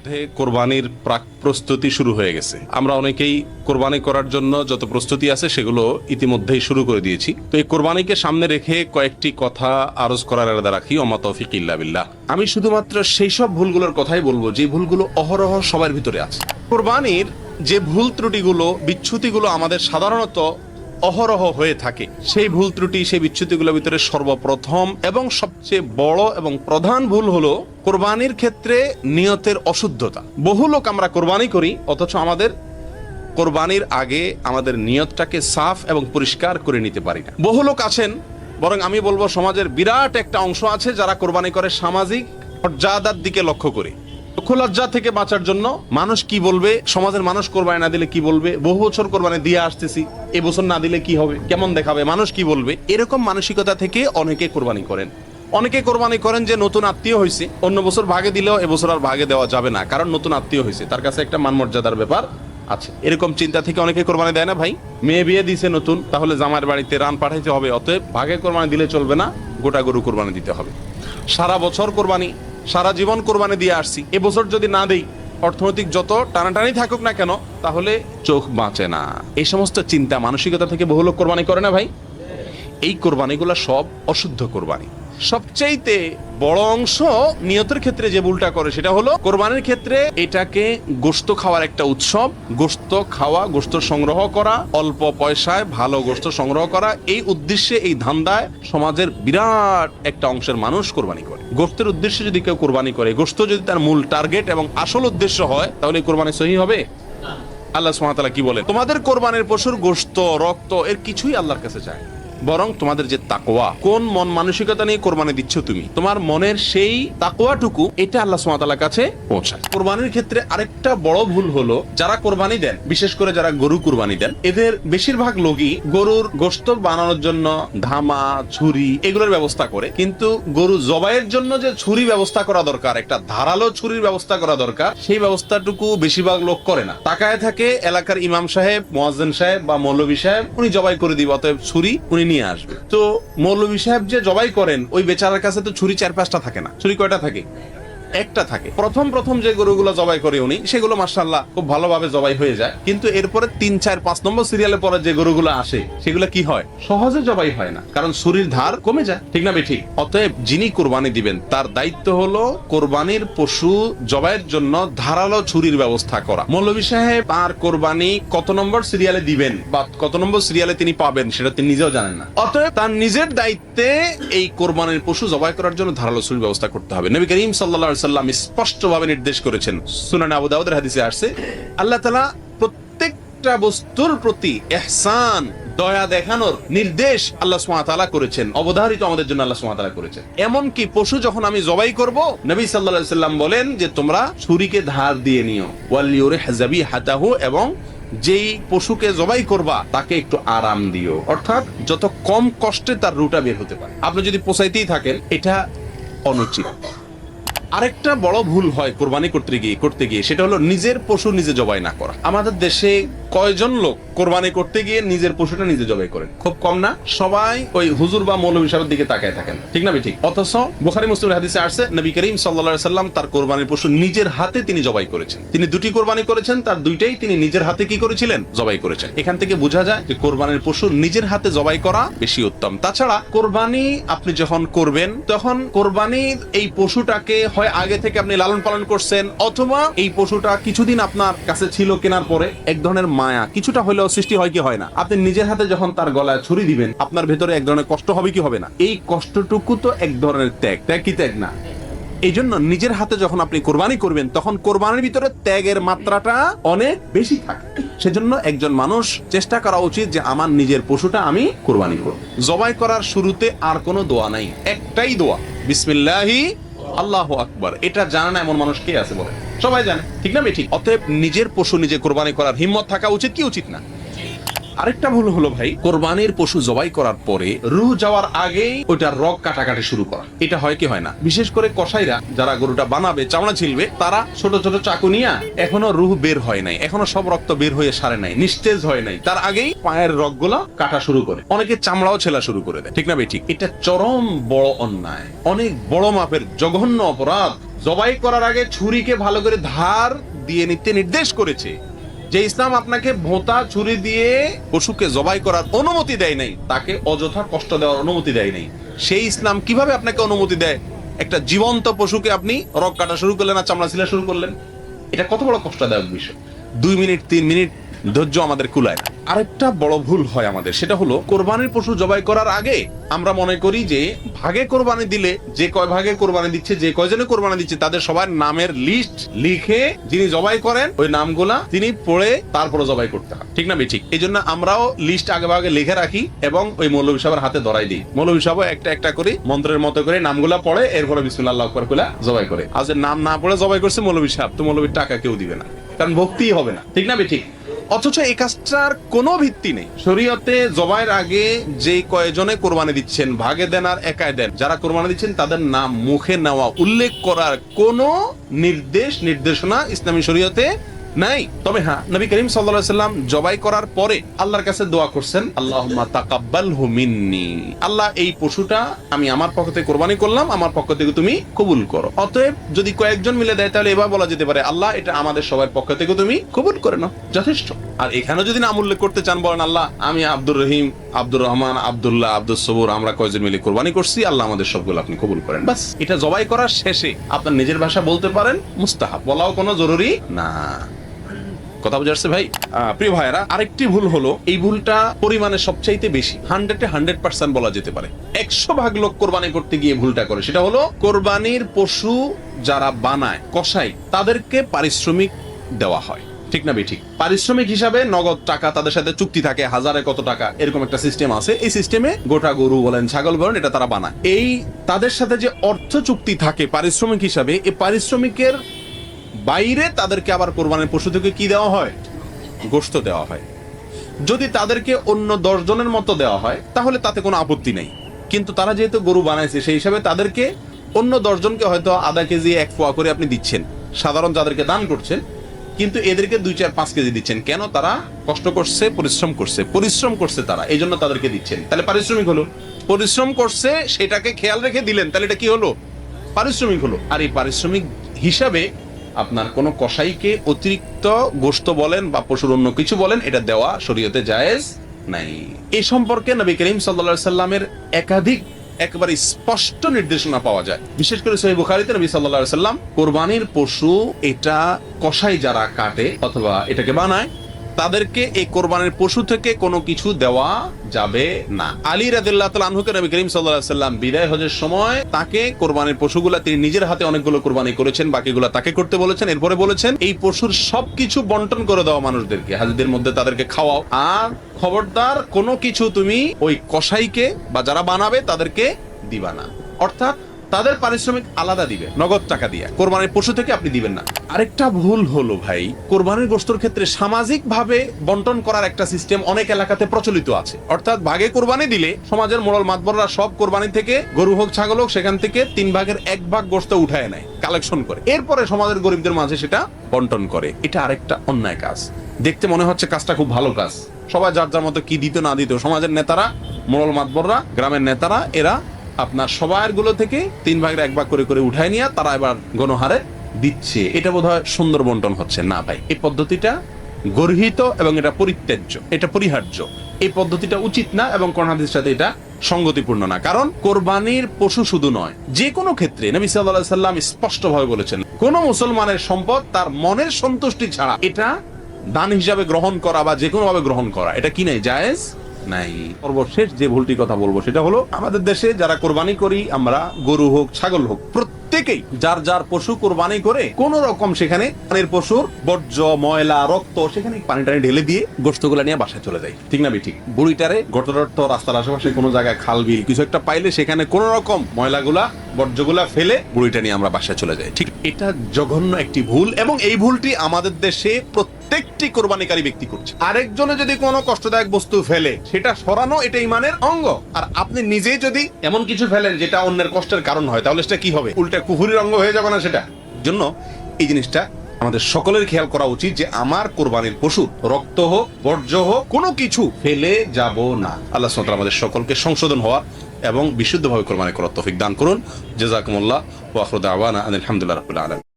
মধ্যে কোরবানির প্রাক প্রস্তুতি শুরু হয়ে গেছে। আমরা অনেকেই কোরবানি করার জন্য যত প্রস্তুতি আছে সেগুলো ইতিমধ্যেই শুরু করে দিয়েছি। তো এই কোরবানিকে সামনে রেখে কয়েকটি কথা আরজ করার আলাদা রাখি, ওমা তৌফিক ইল্লা বিল্লাহ। আমি শুধুমাত্র সেই সব ভুলগুলোর কথাই বলবো যে ভুলগুলো অহরহ সবার ভিতরে আছে। কোরবানির যে ভুল ত্রুটিগুলো, বিচ্যুতিগুলো আমাদের সাধারণত অহরহ হয়ে থাকে, সেই ভুল ত্রুটি, সেই বিচ্যুতিগুলোর ভিতরে সর্বপ্রথম এবং সবচেয়ে বড় এবং প্রধান ভুল হলো কোরবানির ক্ষেত্রে নিয়তের অশুদ্ধতা। বহু লোক আমরা কোরবানি করি, অথচ আমাদের কোরবানির আগে আমাদের নিয়তটাকে সাফ এবং পরিষ্কার করে নিতে পারি না। বহু লোক আছেন, বরং আমি বলবো সমাজের বিরাট একটা অংশ আছে যারা কোরবানি করে সামাজিক মর্যাদার দিকে লক্ষ্য করে। লজ্জা থেকে বাঁচার জন্য মানুষ কি বলবে, সমাজের মানুষ কোরবানি না দিলে কি বলবে, বহু বছর কোরবানি দিয়ে আসতেছি, এবছর না দিলে কি হবে, কেমন দেখাবে, মানুষ কি বলবে, এরকম মানসিকতা থেকে অনেকে কোরবানি করেন। অনেকে কোরবানি করেন যে নতুন আত্মীয় হয়েছে, অন্য বছর ভাগে দিলেও এবছর আর ভাগে দেওয়া যাবে না, কারণ নতুন আত্মীয় হয়েছে, তার কাছে একটা মান মর্যাদার ব্যাপার আছে। এরকম চিন্তা থেকে অনেকে কোরবানি দেয় না। ভাই, মেয়ে বিয়ে দিছে নতুন, তাহলে জামাইয়ের বাড়িতে রান পাঠাইতে হবে, অতএব ভাগে কোরবানি দিলে চলবে না, গোটা গরু কোরবানি দিতে হবে। সারা বছর কোরবানি, সারা জীবন কোরবানি দিয়ে আসছি, এবছর যদি না দেই, অর্থনৈতিক যত টানাটানি থাকুক না কেন, তাহলে চোখ বাঁচে না। এই সমস্ত চিন্তা মানসিকতা থেকে বহু লোক কোরবানি করে না ভাই। এই কোরবানিগুলো সব অশুদ্ধ কোরবানি। সবচাইতে বড় অংশ নিয়তের ক্ষেত্রে যে ভুলটা করে সেটা হলো কোরবানির ক্ষেত্রে এটাকে গোশত খাওয়ার একটা উৎসব, গোশত খাওয়া, গোশত সংগ্রহ করা, অল্প পয়সায় ভালো গোশত সংগ্রহ করা, এই উদ্দেশ্যে, এই ধান্দায় সমাজের বিরাট একটা অংশের মানুষ কোরবানি করে। গোশতের উদ্দেশ্যে যদি কেউ কোরবানি করে, গোশত যদি তার মূল টার্গেট এবং আসল উদ্দেশ্য হয়, তাহলে কোরবানি সহি হবে? আল্লাহ সুবহানাহু ওয়া তাআলা কি বলেন? তোমাদের কোরবানির পশুর গোশত, রক্ত এর কিছুই আল্লাহর কাছে চায়, বরং তোমাদের যে তাকওয়া, কোন মন মানসিকতা নিয়ে কোরবানি দিচ্ছ তুমি, তোমার মনের সেই তাকওয়াটুকু, এটা আল্লাহ সুবহানাহু ওয়া তাআলার কাছে পৌঁছায়। কোরবানির ক্ষেত্রে আরেকটা বড় ভুল হলো, যারা কোরবানি দেন, বিশেষ করে যারা গরু কোরবানি দেন, এদের বেশিরভাগ লোকই গরুর গোশত বানানোর জন্য ধামা, ছুরি এগুলোর ব্যবস্থা করে, কিন্তু গরু জবাইয়ের জন্য যে ছুরি ব্যবস্থা করা দরকার, একটা ধারালো ছুরির ব্যবস্থা করা দরকার, সেই ব্যবস্থাটুকু বেশিরভাগ লোক করে না। তাকায় থাকে এলাকার ইমাম সাহেব, মুয়াজ্জিন সাহেব বা মৌলভী সাহেব, উনি জবাই করে দিবে, অতএব ছুরি উনি নিয়ে আসবে। তো মৌলভী সাহেব যে জবাই করেন, ওই বেচারার কাছে তো ছুরি 4-5টা থাকে না। ছুরি কয়টা থাকে? একটা থাকে। প্রথম যে গরুগুলো জবাই করে উনি, সেগুলো মাশাআল্লাহ খুব ভালোভাবে জবাই হয়ে যায়, কিন্তু এরপরে 3, 4, 5 নম্বর সিরিয়ালে পরে যে গরুগুলো আসে, সেগুলো কি হয়? সহজে জবাই হয় না, কারণ ছুরির ধার কমে যায়। ঠিক না বেঠিক? অতএব যিনি কোরবানি দিবেন, তার দায়িত্ব হলো কোরবানির পশু জবাইয়ের জন্য ধারালো ছুরির ব্যবস্থা করা। মৌলভী সাহেব আর কোরবানি কত নম্বর সিরিয়ালে দিবেন বা কত নম্বর সিরিয়ালে তিনি পাবেন, সেটা তিনি নিজেও জানেন না। অতএব তার নিজের দায়িত্বে এই কোরবানির পশু জবাই করার জন্য ধারালো ছুরির ব্যবস্থা করতে হবে। নবী করিম সাল্লাল্লাহু সাল্লাম স্পষ্টভাবে নির্দেশ করেছেন, সুনানে আবু দাউদের হাদিসে আসছে, আল্লাহ তাআলা প্রত্যেকটা বস্তুর প্রতি ইহসান, দয়া দেখানোর নির্দেশ আল্লাহ সুবহানাহু ওয়া তাআলা করেছেন, অবধারিত আমাদের জন্য আল্লাহ সুবহানাহু ওয়া তাআলা করেছেন। এমনকি পশু যখন আমি জবাই করব, নবী সাল্লাল্লাহু আলাইহি সাল্লাম বলেন যে তোমরা ছুরিকে ধার দিয়ে নিও, ওয়াল ইউরিহ যাবিহাতাহু, এবং যেই পশুকে জবাই করবা তাকে একটু আরাম দিও, অর্থাৎ যত কম কষ্টে তার রুটা বের হতে পারে। আপনি যদি পোষাইতেই থাকেন, এটা অনুচিত। আরেকটা বড় ভুল হয় কোরবানি করতে গিয়ে, সেটা হলো নিজের পশু নিজে জবাই না করা। আমাদের দেশে কয়জন লোক কোরবানি করতে গিয়ে নিজের পশুটা নিজে জবাই করেন? খুব কম না? সবাই ওই হুজুর বা মৌলভী সাহেবের দিকে তাকায় থাকেন, ঠিক না ঠিক? অথচ বুখারী মুসলিমের হাদিসে আসছে, নবী করিম সাল্লাল্লাহু আলাইহি সাল্লাম তার কোরবানির পশু নিজের হাতে তিনি জবাই করেছেন। তিনি 2টি কোরবানি করেছেন, তার 2টাই তিনি নিজের হাতে কি করেছিলেন? জবাই করেছেন। এখান থেকে বোঝা যায় যে কোরবানির পশু নিজের হাতে জবাই করা বেশি উত্তম। তাছাড়া কোরবানি আপনি যখন করবেন, তখন কোরবানির এই পশুটাকে হয় আগে থেকে আপনি লালন পালন করছেন, অথবা এই পশুটা কিছুদিন আপনার কাছে ছিল, কেনার পরে এক ধরনের মায়া কিছুটা হলেও সৃষ্টি হয় কি হয় না? আপনি নিজের হাতে যখন তার গলায় ছুরি দিবেন, আপনার ভেতরে এক ধরনের কষ্ট হবে কি হবে না? এই কষ্টটুকু তো এক ধরনের ত্যাগ কি ত্যাগ না? এই জন্য নিজের হাতে যখন আপনি কোরবানি করবেন, তখন কোরবানির ভিতরে ত্যাগের মাত্রাটা অনেক বেশি থাকে। সেজন্য একজন মানুষ চেষ্টা করা উচিত যে আমার নিজের পশুটা আমি কোরবানি করব। জবাই করার শুরুতে আর কোনো দোয়া নাই, একটাই দোয়া, বিসমিল্লাহি আল্লাহু আকবার। এটা জানে না এমন মানুষ কে আছে বলে? সবাই জানে, ঠিক না ঠিক? অতএব নিজের পশু নিজে কোরবানি করার হিম্মত থাকা উচিত কি উচিত না? আরেকটা ভুল হলো ভাই, কোরবানির পশু জবাই করার পরে রুহ যাওয়ার আগেই ওইটার রগ কাটাকাটি শুরু করা। এটা হয় কি হয় না? বিশেষ করে কসাইরা যারা গরুটা বানাবে, চামড়া ছিলবে, তারা ছোট ছোট চাকু নিয়ে, এখনো রুহ বের হয় নাই, এখনো সব রক্ত বের হয়ে সারে নাই, নিস্তেজ হয় নাই, তার আগেই পায়ের রগগুলা কাটা শুরু করে, অনেকে চামড়াও ছেলা শুরু করে দেয়। ঠিক না ভাই? ঠিক। এটা চরম বড় অন্যায়, অনেক বড় মাপের জঘন্য অপরাধ। জবাই করার আগে ছুরিকে ভালো করে ধার দিয়ে নিতে নির্দেশ করেছে। যে ইসলাম আপনাকে ভোঁতা ছুরি দিয়ে পশুকে জবাই করার অনুমতি দেয় নাই, তাকে অযথা কষ্ট দেওয়ার অনুমতি দেয় নাই, সেই ইসলাম কিভাবে আপনাকে অনুমতি দেয় একটা জীবন্ত পশুকে আপনি রগ কাটা শুরু করলেন আর চামড়া ছিলা শুরু করলেন? এটা কত বড় কষ্টদায়ক বিষয়। 2 মিনিট 3 মিনিট ধৈর্য আমাদের কুলায় না। আরেকটা বড় ভুল হয় আমাদের, সেটা হলো কোরবানির পশু জবাই করার আগে আমরা মনে করি যে ভাগে কোরবানি দিলে, যে কয় ভাগে কোরবানি দিচ্ছে, যে কয়জনে কোরবানি দিচ্ছে, তাদের সবার নামের লিস্ট লিখে যিনি জবাই করেন ওই নামগুলা তিনি পড়ে তারপরে জবাই করতে হয়। ঠিক না ভাই? ঠিক। এই জন্য আমরাও লিস্ট আগে ভাগে লিখে রাখি এবং ওই মৌলভী সাহেবের হাতে ধরাই দিই। মৌলভী সাহেব একটা একটা করে মন্ত্রের মতো করে নামগুলা পড়ে, এরপরে বিসমিল্লাহ আল্লাহু আকবার বলে জবাই করে। আর যে নাম না পড়ে জবাই করছে মৌলভী সাহেব, তো মৌলভীর টাকা কেউ দিবে না, কারণ ভক্তিই হবে না। ঠিক না ভাই? ঠিক। অথচ এই কাজটার কোনো ভিত্তি নেই। শরীয়তে জবাইয়ের আগে যে কয়জনে কোরবানি দিচ্ছেন, ভাগে দেন আর একাই দেন, যারা কোরবানি দিচ্ছেন তাদের নাম মুখে নেওয়া, উল্লেখ করার কোনো নির্দেশনা ইসলামী শরীয়তে নাই। তবে হ্যাঁ, নবী করিম সাল্লাল্লাহু আলাইহি ওয়াসাল্লাম জবাই করার পরে আল্লাহর কাছে দোয়া করছেন, আল্লাহুম্মা তাকাব্বালহু মিন্নি, আল্লাহ এই পশুটা আমি আমার পক্ষ থেকে কোরবানি করলাম, আমার পক্ষ থেকে তুমি কবুল করো। অতএব যদি কয়েকজন মিলে দেয় তাহলে এবার বলা যেতে পারে, আল্লাহ এটা আমাদের সবার পক্ষ থেকে তুমি কবুল করে নাও, যথেষ্ট। আর এখানে যদি নাম উল্লেখ করতে চান, বলেন আল্লাহ আমি আব্দুর রহিম, আব্দুর রহমান, আব্দুল্লাহ, আব্দুস সবুর, আমরা কয়েকজন মিলে কোরবানি করছি, আল্লাহ আমাদের সবগুলো আপনি কবুল করেন। বাস, এটা জবাই করার শেষে আপনার নিজের ভাষা বলতে পারেন, মুস্তাহাব, বলাও কোনো জরুরি না। কথা বুঝে আসছে ভাই? প্রিয় ভাইয়েরা, আরেকটি ভুল হলো, এই ভুলটা পরিমাণে সবচাইতে বেশি, 100% বলা যেতে পারে 100 ভাগ লোক কোরবানি করতে গিয়ে ভুলটা করে। সেটা হলো কোরবানির পশু যারা বানায়, কসাই, তাদেরকে পারিশ্রমিক দেওয়া হয়। ঠিক না ভাই? ঠিক। পারিশ্রমিক হিসাবে নগদ টাকা, তাদের সাথে চুক্তি থাকে, হাজারে কত টাকা, এরকম একটা সিস্টেম আছে। এই সিস্টেমে গোটা গরু বলেন, ছাগল বলেন, এটা তারা বানায়। এই তাদের সাথে যে অর্থ চুক্তি থাকে পারিশ্রমিক হিসাবে, এই পারিশ্রমিকের বাইরে তাদেরকে আবার কোরবানির পশু থেকে কি দেওয়া হয়? গোশত দেওয়া হয়। যদি তাদেরকে অন্য 10 জনের মতো দেওয়া হয় তাহলে তাতে কোনো আপত্তি নেই, কিন্তু তারা যেহেতু গরু বানাইছে সেই হিসাবে তাদেরকে অন্য 10 জনকে হয়তো আধা কেজি 1 পোয়া করে আপনি দিচ্ছেন, সাধারণ যাদেরকে দান করছেন, কিন্তু এদেরকে 2, 4, 5 কেজি দিচ্ছেন। কেন? তারা কষ্ট করছে, পরিশ্রম করছে তারা, এই জন্য তাদেরকে দিচ্ছেন। তাহলে পারিশ্রমিক হলো। পরিশ্রম করছে সেটাকে খেয়াল রেখে দিলেন, তাহলে এটা কি হলো? পারিশ্রমিক হলো। আর এই পারিশ্রমিক হিসাবে আপনার কোন কসাইকে অতিরিক্ত গোশত বলেন বা পশুর অন্য কিছু বলেন, এটা দেওয়া শরীয়তে জায়েজ নাই। এই সম্পর্কে নবী করিম সাল্লাল্লাহু আলাইহি সাল্লামের একাধিক একেবারে স্পষ্ট নির্দেশনা পাওয়া যায়। বিশেষ করে সহিহ বুখারীতে নবী সাল্লাল্লাহু আলাইহি সাল্লাম কোরবানির পশু এটা কসাই যারা কাটে অথবা এটাকে বানায়, তাদেরকে এই কোরবানির পশু থেকে কোনো কিছু দেওয়া যাবে না। আলী রাদিয়াল্লাহু তাআলা আনহুকে নবী করিম সাল্লাল্লাহু আলাইহি সাল্লাম বিদায় হজের সময় তাকে কোরবানির পশুগুলা তিনি নিজের হাতে অনেকগুলো কোরবানি করেছেন, বাকিগুলো তাকে করতে বলেছেন। এরপরে বলেছেন এই পশুর সবকিছু বন্টন করে দাও মানুষদেরকে, হাজিদের মধ্যে তাদেরকে খাওয়াও, আর খবরদার কোনো কিছু তুমি ওই কসাইকে বা যারা বানাবে তাদেরকে দিবা না। অর্থাৎ তাদের পারিশ্রমিক আলাদা দিবে, নগদ টাকা দিয়ে, কোরবানির পশু থেকে আপনি দিবেন না। আরেকটা ভুল হলো ভাই, কোরবানির গোশতের ক্ষেত্রে সামাজিক ভাবে বন্টন করার একটা সিস্টেম অনেক এলাকাতে প্রচলিত আছে। অর্থাৎ ভাগে কোরবানি দিলে সমাজের মোড়ল মাতবররা সব কোরবানি থেকে, গরু হোক ছাগল হোক, সেখান থেকে 3/1 গোশত উঠায় নেয়, কালেকশন করে, এরপরে সমাজের গরিবদের মাঝে সেটা বন্টন করে। এটা আরেকটা অন্যায় কাজ। দেখতে মনে হচ্ছে কাজটা খুব ভালো কাজ, সবাই যার যার মতো কি দিত না দিত, সমাজের নেতারা, মোড়ল মাতবররা, গ্রামের নেতারা, এরা আপনার সবার গুলো থেকে 3/1 করে করে উঠায় নিয়ে তারা এবার গণহারে দিচ্ছে। এটা বোধহয় সুন্দর বন্টন হচ্ছে না ভাই। এই পদ্ধতিটা গর্হিত এবং এটা পরিত্যাজ্য, এটা পরিহার্য। এই পদ্ধতিটা উচিত না এবং কোরআন হাদিসের সাথে এটা সঙ্গতিপূর্ণ না। কারণ কোরবানির পশু শুধু নয়, যে কোনো ক্ষেত্রে নবী সাল্লাল্লাহু আলাইহি সাল্লাম স্পষ্টভাবে বলেছেন, কোন মুসলমানের সম্পদ তার মনের সন্তুষ্টি ছাড়া এটা দান হিসাবে গ্রহণ করা বা যে কোনো ভাবে গ্রহণ করা, এটা কি নাই? জায়েজ নাই। সর্বশেষ যে ভুলটি কথা বলবো সেটা হলো, আমাদের দেশে যারা কোরবানি করি আমরা, গরু হোক ছাগল হোক, প্রত্যেকেই যার যার পশু কোরবানি করে কোন রকম সেখানে পানির পশুর বর্জ্য, ময়লা, রক্ত সেখানে পানি টানি ঢেলে দিয়ে গোশতগুলা নিয়ে বাসায় চলে যায়। ঠিক না ভাই? ঠিক। বুড়িটারে গটরট রাস্তার আশেপাশে কোনো জায়গায় খাল বিল কিছু একটা পাইলে সেখানে কোন রকম ময়লাগুলা, বর্জ্যগুলা ফেলে বুড়িটা নিয়ে আমরা বাসায় চলে যাই। ঠিক। এটা জঘন্য একটি ভুল এবং এই ভুলটি আমাদের দেশে প্রত্যেকটি কোরবানিকারী ব্যক্তি করছে। আরেকজনে যদি কোনো কষ্টদায়ক বস্তু ফেলে সেটা সরানো, এটা ঈমানের অঙ্গ। আর আপনি নিজেই যদি এমন কিছু ফেলেন যেটা অন্যের কষ্টের কারণ হয়, তাহলে সেটা কি হবে? উল্টা কুফরির অঙ্গ হয়ে যাবে না সেটা? জন্য এই জিনিসটা আমাদের সকলের খেয়াল করা উচিত যে আমার কোরবানির পশু রক্ত হোক, বর্জ্য হোক, কোনো কিছু ফেলে যাব না। আল্লাহ সুবহানাহু ওয়া তাআলা আমাদের সকলকে সংশোধন হওয়া এবং বিশুদ্ধভাবে কোরবানি করার তৌফিক দান করুন। জাযাকুমুল্লাহ ওয়া আখিরু দাওয়ানা আনিল হামদুলিল্লাহি রাব্বিল আলামিন।